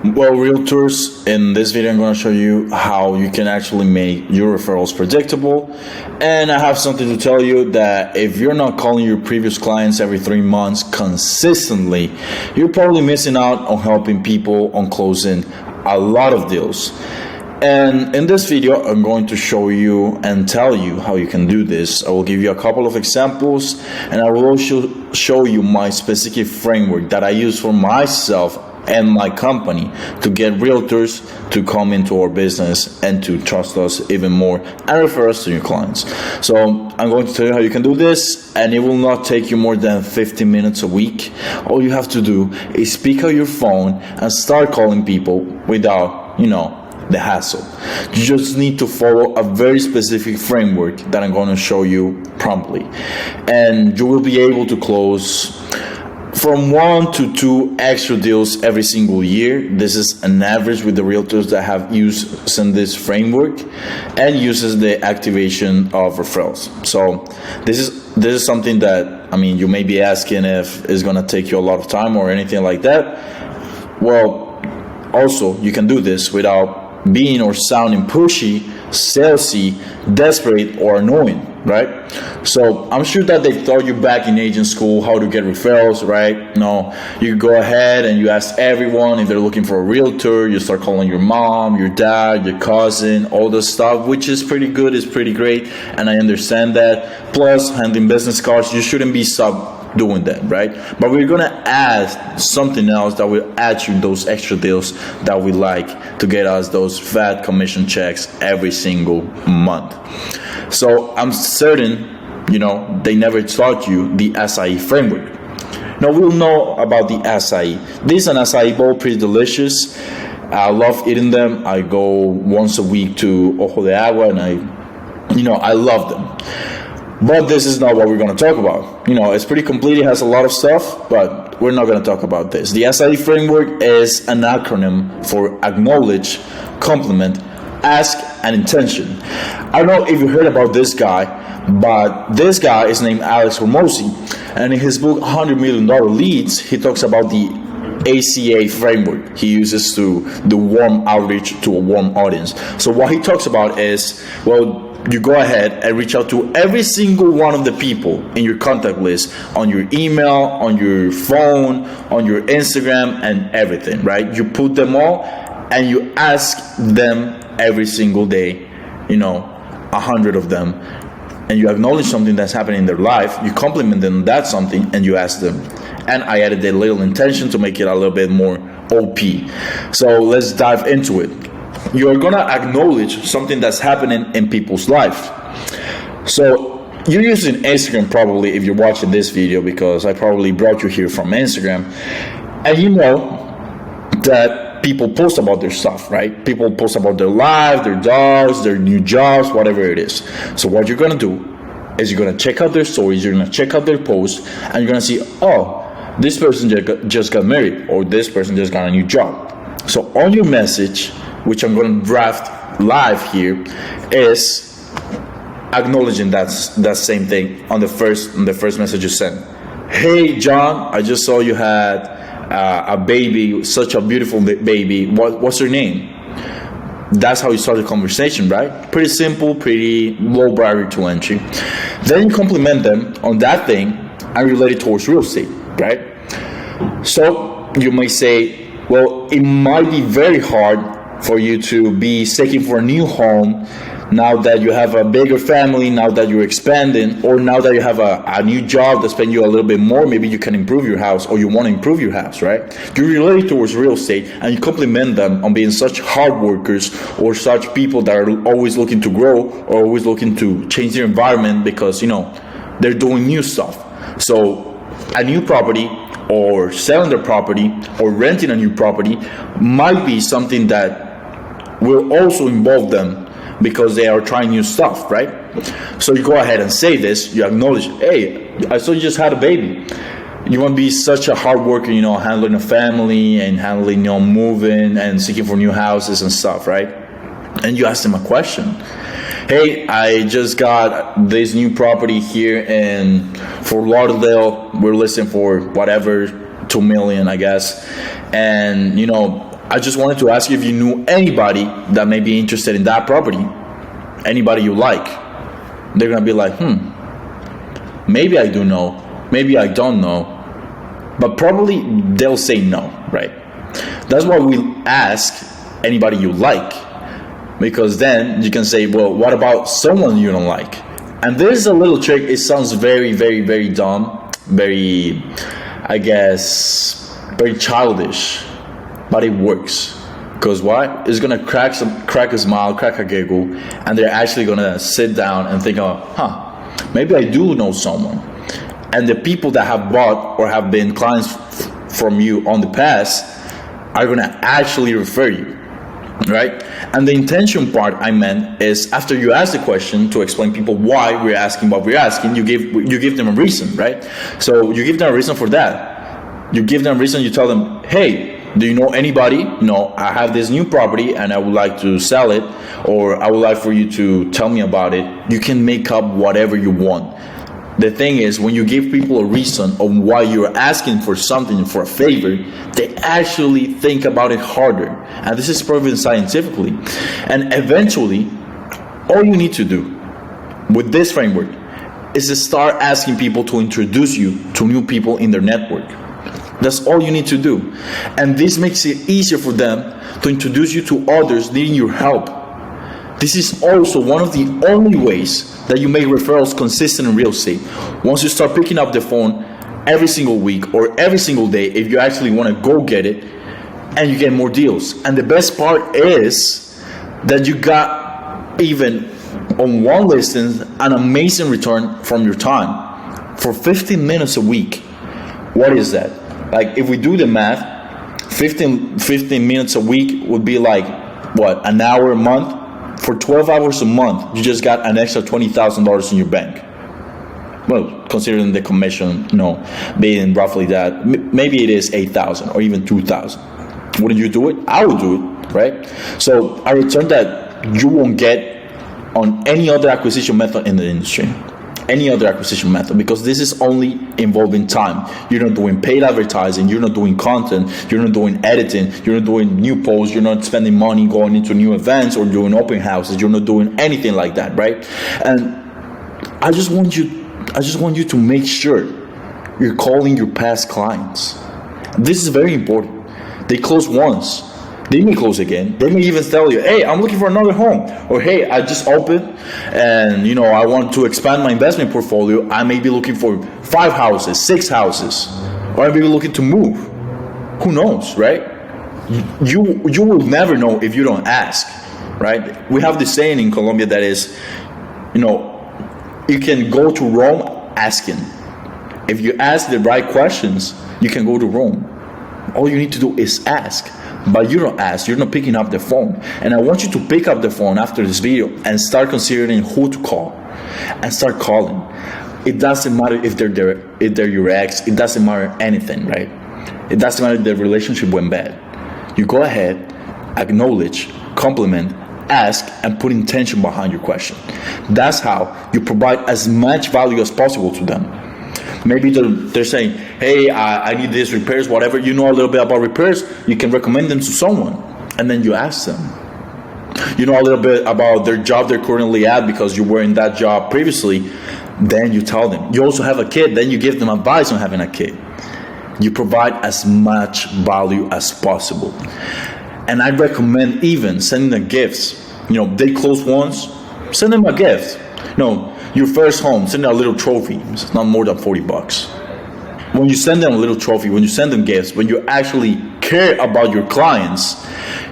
Well, realtors, in this video I'm going to show you how you can actually make your referrals predictable. And I have something to tell you that if you're not calling your previous clients every 3 months consistently, you're probably missing out on helping people on closing a lot of deals. And in this video, I'm going to show you and tell you how you can do this. I will give you a couple of examples, and I will also show you my specific framework that I use for myself and my company to get realtors to come into our business and to trust us even more and refer us to your clients. So I'm going to tell you how you can do this, and it will not take you more than 15 minutes a week. All you have to do is pick up your phone and start calling people without, the hassle. You just need to follow a very specific framework that I'm going to show you promptly, and you will be able to close from 1 to 2 extra deals every single year. This is an average with the realtors that have used this framework and uses the activation of referrals. So this is something that, you may be asking if it's going to take you a lot of time or anything like that. Well, also you can do this without being or sounding pushy, salesy, desperate, or annoying, right? So I'm sure that they taught you back in agent school how to get referrals, right? No, you go ahead and you ask everyone if they're looking for a realtor. You start calling your mom, your dad, your cousin, all this stuff, which is pretty good, is pretty great, and I understand that. Plus, handling business cards, you shouldn't be doing that, right? But we're gonna add something else that will add you those extra deals that we like to get us those fat commission checks every single month. So I'm certain, they never taught you the SIE framework. Now we'll know about the SIE. This is an acai bowl, pretty delicious. I love eating them. I go once a week to Ojo de Agua, and I love them. But this is not what we're going to talk about. It's pretty complete. It has a lot of stuff, but we're not going to talk about this. The SIE framework is an acronym for acknowledge, compliment, ask, and intention. I don't know if you heard about this guy, but this guy is named Alex Hormozi. And in his book, $100 Million Leads, he talks about the ACA framework he uses to do warm outreach to a warm audience. So what he talks about is, you go ahead and reach out to every single one of the people in your contact list, on your email, on your phone, on your Instagram, and everything, right? You put them all and you ask them every single day, 100 of them, and you acknowledge something that's happening in their life, you compliment them on that something, and you ask them. And I added a little intention to make it a little bit more OP. So let's dive into it. You're gonna acknowledge something that's happening in people's life. So you're using Instagram probably if you're watching this video, because I probably brought you here from Instagram, and you know that people post about their stuff, right? People post about their life, their dogs, their new jobs, whatever it is. So what you're gonna do is you're gonna check out their stories, you're gonna check out their posts, and you're gonna see, this person just got married, or this person just got a new job. So on your message, which I'm going to draft live here, is acknowledging that same thing on the first message you send. Hey John, I just saw you had a baby, such a beautiful baby. What's her name? That's how you start the conversation, right? Pretty simple, pretty low barrier to entry. Then you compliment them on that thing and relate it towards real estate, right? So you may say, it might be very hard for you to be seeking for a new home now that you have a bigger family, now that you're expanding, or now that you have a new job that's paying you a little bit more. Maybe you can improve your house, or you want to improve your house, right? You relate towards real estate and you compliment them on being such hard workers, or such people that are always looking to grow, or always looking to change their environment because they're doing new stuff. So a new property, or selling their property, or renting a new property might be something that will also involve them because they are trying new stuff, right? So you go ahead and say this, you acknowledge, hey, I saw you just had a baby. You want to be such a hard worker, handling a family and handling, moving and seeking for new houses and stuff, right? And you ask them a question. Hey, I just got this new property here in Fort Lauderdale. We're listing for whatever, $2 million, I guess. And I just wanted to ask you if you knew anybody that may be interested in that property, anybody you like. They're gonna be like, maybe I do know, maybe I don't know, but probably they'll say no, right? That's why we ask anybody you like, because then you can say, well, what about someone you don't like? And there's a little trick. It sounds very, very, very dumb, very, I guess, very childish, but it works. Because why? It's gonna crack a smile, crack a giggle, and they're actually gonna sit down and think, maybe I do know someone. And the people that have bought or have been clients from you on the past are gonna actually refer you, right? And the intention part I meant is, after you ask the question to explain people why we're asking what we're asking, you give them a reason, right? So you give them a reason for that. You give them a reason. You tell them, hey, do you know anybody? No, I have this new property and I would like to sell it, or I would like for you to tell me about it. You can make up whatever you want. The thing is, when you give people a reason of why you're asking for something, for a favor, they actually think about it harder. And this is proven scientifically. And eventually, all you need to do with this framework is to start asking people to introduce you to new people in their network. That's all you need to do. And this makes it easier for them to introduce you to others needing your help. This is also one of the only ways that you make referrals consistent in real estate. Once you start picking up the phone every single week or every single day, if you actually want to go get it, and you get more deals. And the best part is that you got, even on one listing, an amazing return from your time. For 15 minutes a week, what is that? Like, if we do the math, 15 minutes a week would be like, what, an hour a month? For 12 hours a month, you just got an extra $20,000 in your bank. Well, considering the commission, being roughly that, maybe it is 8,000 or even 2,000. Wouldn't you do it? I would do it, right? So a return that you won't get on any other acquisition method in the industry. Any other acquisition method, because this is only involving time. You're not doing paid advertising, you're not doing content, you're not doing editing, you're not doing new posts, you're not spending money going into new events or doing open houses, you're not doing anything like that, right? And I just want you to make sure you're calling your past clients. This is very important. They close once. They may close again. They may even tell you, hey, I'm looking for another home. Or, hey, I just opened and, I want to expand my investment portfolio. I may be looking for 5 houses, 6 houses. Or I may be looking to move. Who knows, right? You will never know if you don't ask, right? We have this saying in Colombia that is, you can go to Rome asking. If you ask the right questions, you can go to Rome. All you need to do is ask. But you don't ask, you're not picking up the phone. And I want you to pick up the phone after this video and start considering who to call. And start calling. It doesn't matter if they're your ex, it doesn't matter anything, right? It doesn't matter if the relationship went bad. You go ahead, acknowledge, compliment, ask, and put intention behind your question. That's how you provide as much value as possible to them. Maybe they're saying, hey, I need these repairs, whatever. You know a little bit about repairs, you can recommend them to someone. And then you ask them. You know a little bit about their job they're currently at because you were in that job previously. Then you tell them. You also have a kid, then you give them advice on having a kid. You provide as much value as possible. And I recommend even sending them gifts. They close once, send them a gift. Your first home, send them a little trophy. It's not more than $40. When you send them a little trophy, when you send them gifts, when you actually care about your clients,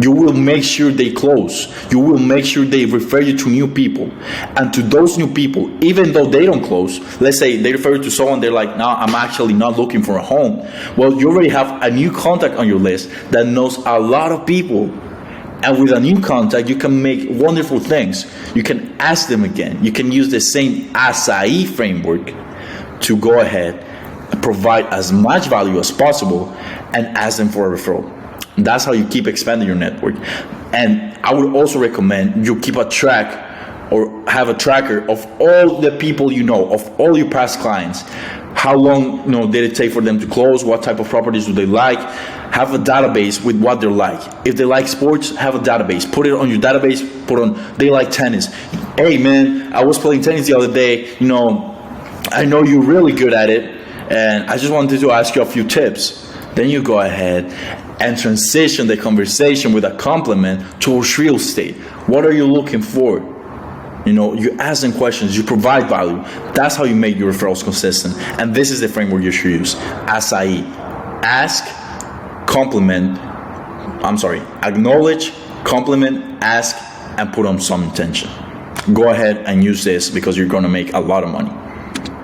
you will make sure they close. You will make sure they refer you to new people. And to those new people, even though they don't close, let's say they refer you to someone, they're like, no, I'm actually not looking for a home. Well, you already have a new contact on your list that knows a lot of people. And with a new contact, you can make wonderful things. You can ask them again. You can use the same acai framework to go ahead and provide as much value as possible and ask them for a referral. That's how you keep expanding your network. And I would also recommend you keep a track or have a tracker of all the people of all your past clients. How long did it take for them to close? What type of properties do they like? Have a database with what they like. If they like sports, have a database. Put it on your database. Put on, they like tennis. Hey man, I was playing tennis the other day. I know you're really good at it, and I just wanted to ask you a few tips. Then you go ahead and transition the conversation with a compliment towards real estate. What are you looking for? You ask them questions, you provide value. That's how you make your referrals consistent. And this is the framework you should use. ASAE. Ask, acknowledge, compliment, ask, and put on some intention. Go ahead and use this because you're going to make a lot of money.